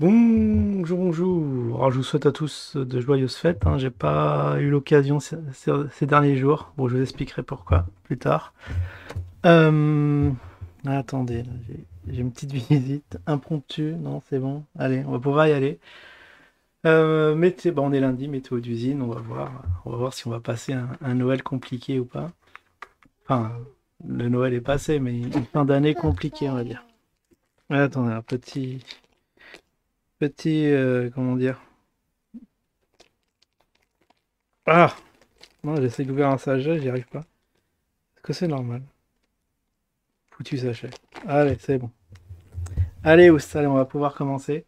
Bonjour, bonjour. Alors, je vous souhaite à tous de joyeuses fêtes, hein. J'ai pas eu l'occasion ces derniers jours. Bon, je vous expliquerai pourquoi plus tard. Euh, Attendez, là, j'ai une petite visite impromptue. Non, c'est bon. Allez, on va pouvoir y aller. Bon, on est lundi, météo d'usine. On va voir. On va voir si on va passer un Noël compliqué ou pas. Enfin, le Noël est passé, mais une fin d'année compliquée, on va dire. Attendez, un comment dire. Ah! Non, j'essaie d'ouvrir un sachet, j'y arrive pas. Est-ce que c'est normal? Foutu sachet. Allez, c'est bon. Allez, allez, on va pouvoir commencer.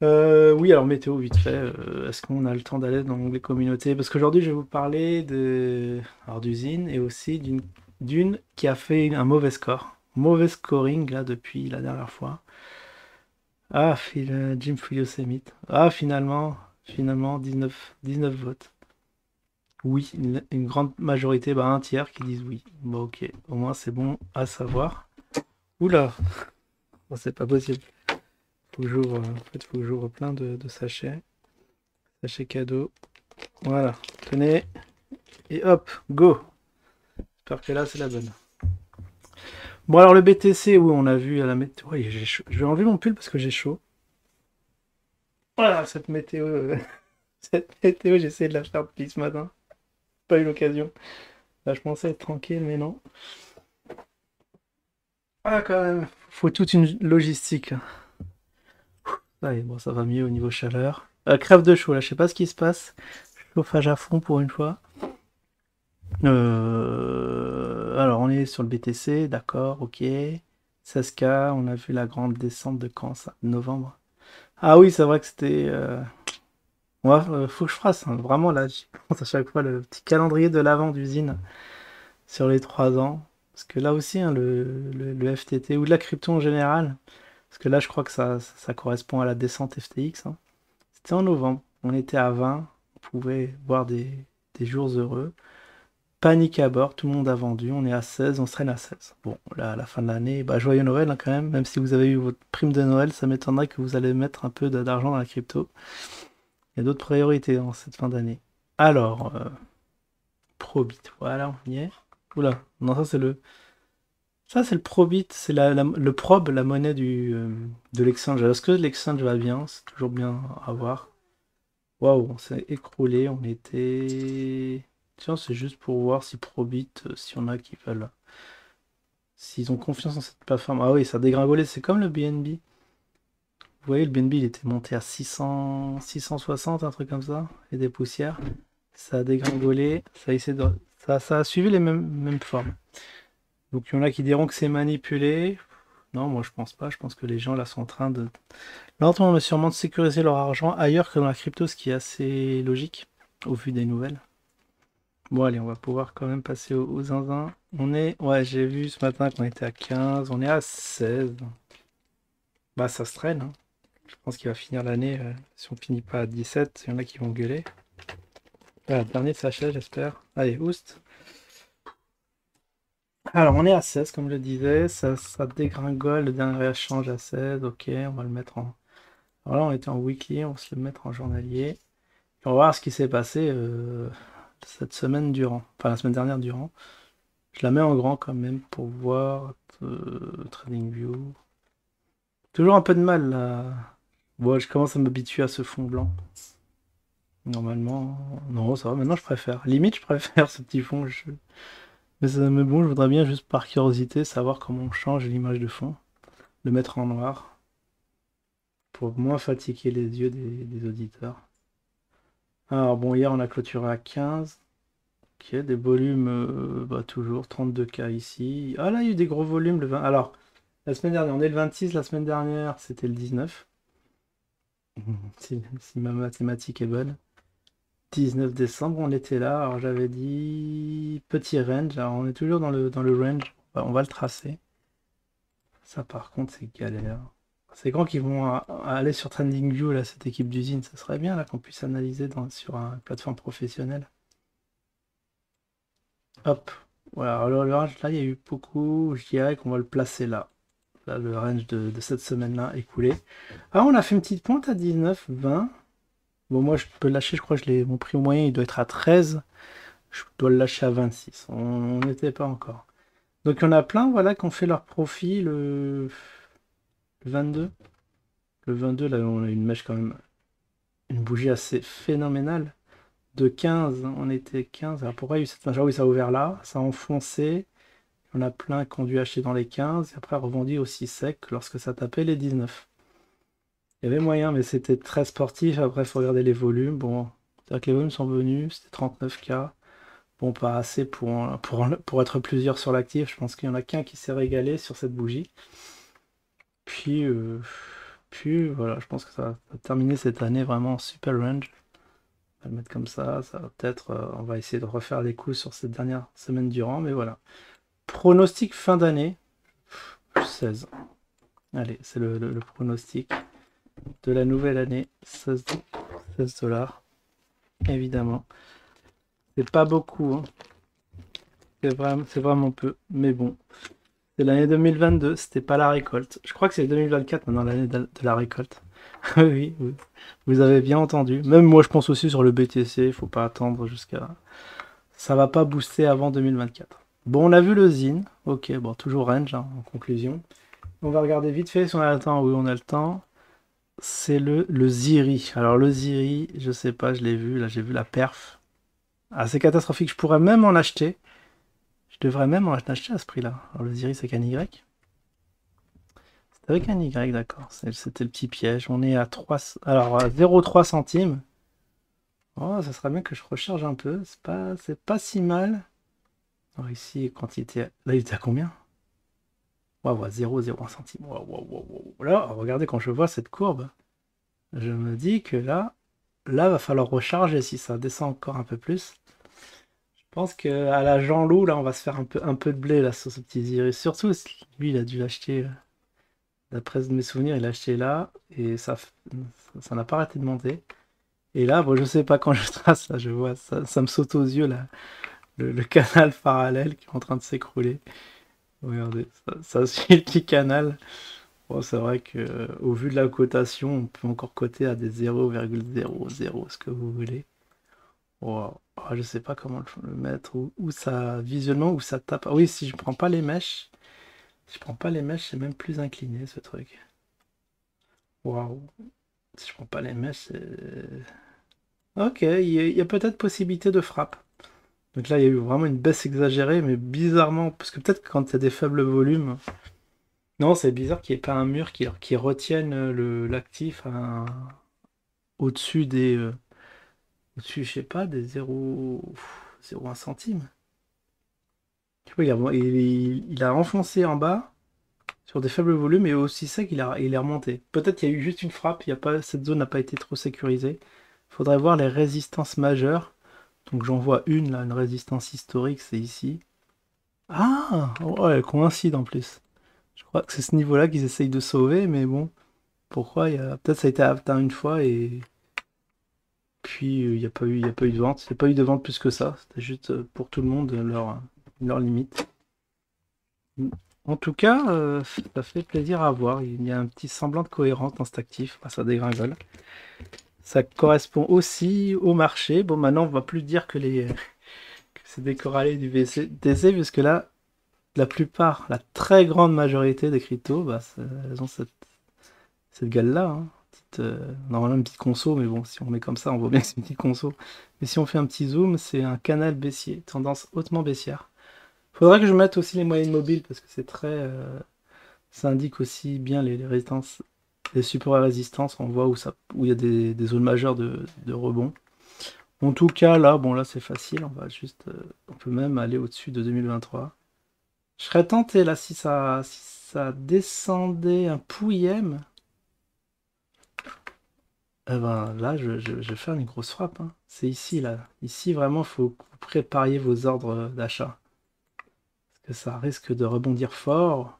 Oui, alors météo, vite fait. Est-ce qu'on a le temps d'aller dans l'onglet communauté? Parce qu'aujourd'hui, je vais vous parler alors, d'usine et aussi d'une qui a fait un mauvais score. Mauvais scoring, là, depuis la dernière fois. Ah, Jim Yosemite. Ah, finalement, 19 votes. Oui, une grande majorité, bah un tiers qui disent oui. Bon, ok, au moins c'est bon à savoir. Oula, bon, c'est pas possible. En fait, faut que j'ouvre plein de sachets. Sachets cadeaux. Voilà, tenez. Et hop, go. J'espère que là, c'est la bonne. Bon, alors le BTC, oui, on a vu à la météo. Ouais, j'ai chaud. Je vais enlever mon pull parce que j'ai chaud. Voilà, cette météo. Cette météo, j'ai essayé de la faire depuis ce matin. Pas eu l'occasion. Là, je pensais être tranquille, mais non. Ah, quand même. Faut toute une logistique. Ouais, bon, ça va mieux au niveau chaleur. Crève de chaud, là, je sais pas ce qui se passe. Chauffage à fond pour une fois. Alors, on est sur le BTC, d'accord, ok. 16K, on a vu la grande descente de quand ça? Novembre. Ah oui, c'est vrai que c'était. Ouais, faut que je fasse, hein. Vraiment, là, j'y pense à chaque fois le petit calendrier de l'avant d'usine sur les 3 ans. Parce que là aussi, hein, le FTT ou de la crypto en général. Parce que là, je crois que ça correspond à la descente FTX, hein. C'était en novembre. On était à 20. On pouvait voir des jours heureux. Panique à bord. Tout le monde a vendu. On est à 16. On se traîne à 16. Bon, là, à la fin de l'année, bah, joyeux Noël, hein, quand même. Même si vous avez eu votre prime de Noël, ça m'étonnerait que vous allez mettre un peu d'argent dans la crypto. Il y a d'autres priorités en cette fin d'année. Alors, Probit. Voilà, on y est. Oula, non, ça c'est le. Ça c'est le Probit, c'est le probe, la monnaie de l'exchange. Est-ce que l'exchange va bien? C'est toujours bien à voir. Waouh, on s'est écroulé, on était... Tiens, c'est juste pour voir si Probit, si on a qui veulent... S'ils ont confiance en cette plateforme. Ah oui, ça a dégringolé, c'est comme le BNB. Vous voyez, le BNB, il était monté à 660, un truc comme ça, et des poussières. Ça a dégringolé, ça a suivi les mêmes formes. Donc il y en a qui diront que c'est manipulé. Non, moi je pense pas, je pense que les gens là sont en train de lentement mais sûrement de sécuriser leur argent ailleurs que dans la crypto, ce qui est assez logique au vu des nouvelles. Bon, allez, on va pouvoir quand même passer au zinzin. Ouais, j'ai vu ce matin qu'on était à 15, on est à 16. Bah, ça se traîne, hein. Je pense qu'il va finir l'année, si on finit pas à 17, il y en a qui vont gueuler. Voilà, dernier sachet, j'espère. Allez, Oust. Alors, on est à 16, comme je le disais, ça dégringole, le dernier échange à 16, ok, on va le mettre en... Alors là, on était en weekly, on va se le mettre en journalier. Et on va voir ce qui s'est passé cette semaine durant, enfin la semaine dernière durant. Je la mets en grand quand même pour voir TradingView. Toujours un peu de mal là. Bon, je commence à m'habituer à ce fond blanc. Normalement, non, ça va. Maintenant, je préfère. Limite, je préfère ce petit fond. Mais bon, je voudrais bien juste par curiosité savoir comment on change l'image de fond, le mettre en noir pour moins fatiguer les yeux des auditeurs. Alors bon, hier on a clôturé à 15. Ok, des volumes, bah, toujours 32K ici. Ah là, il y a eu des gros volumes le 20. Alors, la semaine dernière, on est le 26, la semaine dernière, c'était le 19. Si ma mathématique est bonne. 19 décembre, on était là. Alors j'avais dit petit range. Alors on est toujours dans le range. On va le tracer. Ça par contre, c'est galère. C'est quand qu'ils vont aller sur TradingView, là, cette équipe d'usine. Ça serait bien là qu'on puisse analyser sur une plateforme professionnelle. Hop. Voilà, alors le range là, il y a eu beaucoup. Je dirais qu'on va le placer là. là, le range de cette semaine-là écoulé. Ah, on a fait une petite pointe à 19, 20. Bon, moi, je peux le lâcher, je crois que mon prix moyen, il doit être à 13. Je dois le lâcher à 26. On n'était pas encore. Donc, il y en a plein, voilà, qui ont fait leur profit le 22. Le 22, là, on a une mèche quand même, une bougie assez phénoménale. De 15, on était 15. Alors, pourquoi il y a eu cette mèche? Ah oui, ça a ouvert là, ça a enfoncé. Il y en a plein qui ont dû acheter dans les 15 et après rebondi aussi sec lorsque ça tapait les 19. Il y avait moyen, mais c'était très sportif. Après, il faut regarder les volumes. Bon, c'est-à-dire que les volumes sont venus, c'était 39K. Bon, pas assez pour être plusieurs sur l'actif. Je pense qu'il y en a qu'un qui s'est régalé sur cette bougie. Puis, voilà, je pense que ça va terminer cette année vraiment en super range. On va le mettre comme ça va peut-être, on va essayer de refaire des coups sur cette dernière semaine durant, mais voilà. Pronostic fin d'année, 16. Allez, c'est le pronostic de la nouvelle année, 16 $, évidemment. C'est pas beaucoup, hein. C'est vraiment peu, mais bon. C'est l'année 2022, c'était pas la récolte. Je crois que c'est 2024 maintenant, l'année de la récolte. Oui, oui, vous avez bien entendu. Même moi, je pense aussi sur le BTC, il faut pas attendre jusqu'à... Ça va pas booster avant 2024. Bon, on a vu le ZIN. Ok, bon, toujours range, hein, en conclusion. On va regarder vite fait si on a le temps. Oui, on a le temps. C'est le Ziri. Alors, le Ziri, je sais pas, je l'ai vu. Là, j'ai vu la perf. Ah, c'est catastrophique. Je pourrais même en acheter. Je devrais même en acheter à ce prix-là. Alors, le Ziri, c'est qu'un Y. C'est avec un Y, d'accord. C'était le petit piège. On est à 3... Alors, à 0,3 centimes. Oh, ça serait bien que je recharge un peu. C'est pas si mal. Alors, ici, quantité... Là, il était à combien? Waouh, 0,01 centime. Waouh, waouh, waouh, waouh. Là, regardez, quand je vois cette courbe, je me dis que là, va falloir recharger si ça descend encore un peu plus. Je pense que à la Jean-Loup, là, on va se faire un peu de blé là sur ce petit Iris. Surtout, lui, il a dû l'acheter, d'après mes souvenirs, il l'a acheté là, et ça n'a pas arrêté de monter. Et là, bon, je sais pas quand je trace, là, je vois, ça me saute aux yeux, là, le canal parallèle qui est en train de s'écrouler. Regardez, ça suit le petit canal. Bon, c'est vrai que au vu de la cotation, on peut encore coter à des 0,00, ce que vous voulez. Wow. Ah, je sais pas comment le mettre, où ça, visuellement, où ça tape. Ah oui, si je prends pas les mèches, si je prends pas les mèches, c'est même plus incliné ce truc. Waouh. Si je prends pas les mèches, c'est... Ok, il y a peut-être possibilité de frappe. Donc là, il y a eu vraiment une baisse exagérée, mais bizarrement, parce que peut-être que quand il y a des faibles volumes, non, c'est bizarre qu'il n'y ait pas un mur qui retienne l'actif au-dessus au-dessus, je sais pas, des 0,1 centime. Tu vois, il a enfoncé en bas sur des faibles volumes et aussi sec, il est remonté. Peut-être qu'il y a eu juste une frappe, cette zone n'a pas été trop sécurisée. Il faudrait voir les résistances majeures. Donc j'en vois une là, une résistance historique, c'est ici. Ah! Oh, elle coïncide en plus. Je crois que c'est ce niveau-là qu'ils essayent de sauver, mais bon, pourquoi peut-être ça a été atteint une fois et puis il y a pas eu de vente. Il n'y a pas eu de vente plus que ça. C'était juste pour tout le monde leur limite. En tout cas, ça fait plaisir à voir. Il y a un petit semblant de cohérence dans cet actif. Ah, ça dégringole. Ça correspond aussi au marché. Bon, maintenant, on va plus dire que c'est des corallés du VCTC, puisque là, la plupart, la très grande majorité des cryptos, bah, elles ont cette gueule-là, hein. Normalement une petite conso, mais bon, si on met comme ça, on voit bien que c'est une petite conso. Mais si on fait un petit zoom, c'est un canal baissier, tendance hautement baissière. Faudrait que je mette aussi les moyennes mobiles, parce que c'est très... ça indique aussi bien les résistances, les supports à résistance, on voit où il y a des zones majeures de rebond. En tout cas, là, bon, là c'est facile, on peut même aller au-dessus de 2023. Je serais tenté là si ça descendait un pouillème. Eh ben là, je vais faire une grosse frappe, hein. C'est ici là. Ici vraiment, faut que vous prépariez vos ordres d'achat. Parce que ça risque de rebondir fort.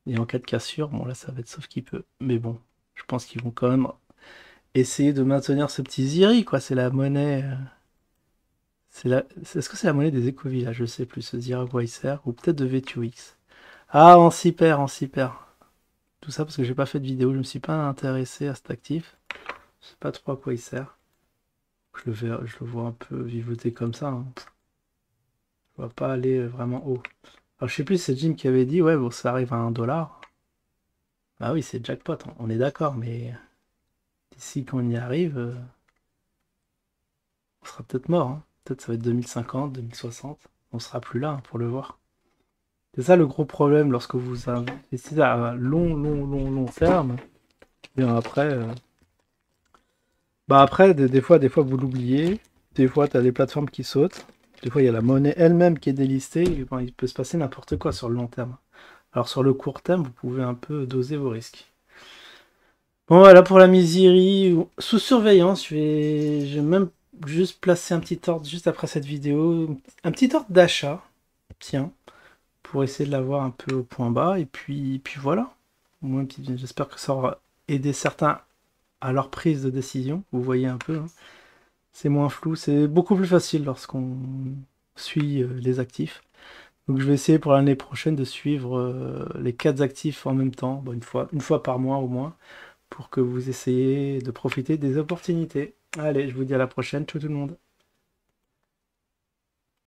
Et en cas de cassure, bon là ça va être sauf qui peut. Mais bon, je pense qu'ils vont quand même essayer de maintenir ce petit Ziri, quoi. C'est la monnaie. Est-ce que c'est la monnaie des écovillas? Je sais plus, ce Zira Weiser ou peut-être de V2X. Ah, en cyper, en cyper. tout ça parce que j'ai pas fait de vidéo, je me suis pas intéressé à cet actif. Je sais pas trop à quoi il sert. Je le vois un peu vivoter comme ça, hein. Je vois pas aller vraiment haut. Alors je sais plus, c'est Jim qui avait dit, ouais, bon, ça arrive à 1 $. Bah oui, c'est jackpot, on est d'accord, mais d'ici qu'on y arrive, on sera peut-être mort, hein. Peut-être ça va être 2050, 2060. On sera plus là, hein, pour le voir. C'est ça le gros problème lorsque vous investissez à long terme. Bien après, bah après, des fois vous l'oubliez. Des fois, tu as des plateformes qui sautent. Des fois, il y a la monnaie elle-même qui est délistée. Et bon, il peut se passer n'importe quoi sur le long terme. Alors sur le court terme, vous pouvez un peu doser vos risques. Bon, voilà pour la miserie. Sous surveillance, je vais même juste placer un petit ordre juste après cette vidéo. Un petit ordre d'achat. Tiens. Pour essayer de l'avoir un peu au point bas. Et puis voilà. Moi, j'espère que ça aura aidé certains à leur prise de décision. Vous voyez un peu, hein. C'est moins flou, c'est beaucoup plus facile lorsqu'on suit les actifs. Donc je vais essayer pour l'année prochaine de suivre les 4 actifs en même temps, bon, une fois par mois au moins, pour que vous essayiez de profiter des opportunités. Allez, je vous dis à la prochaine, ciao tout le monde.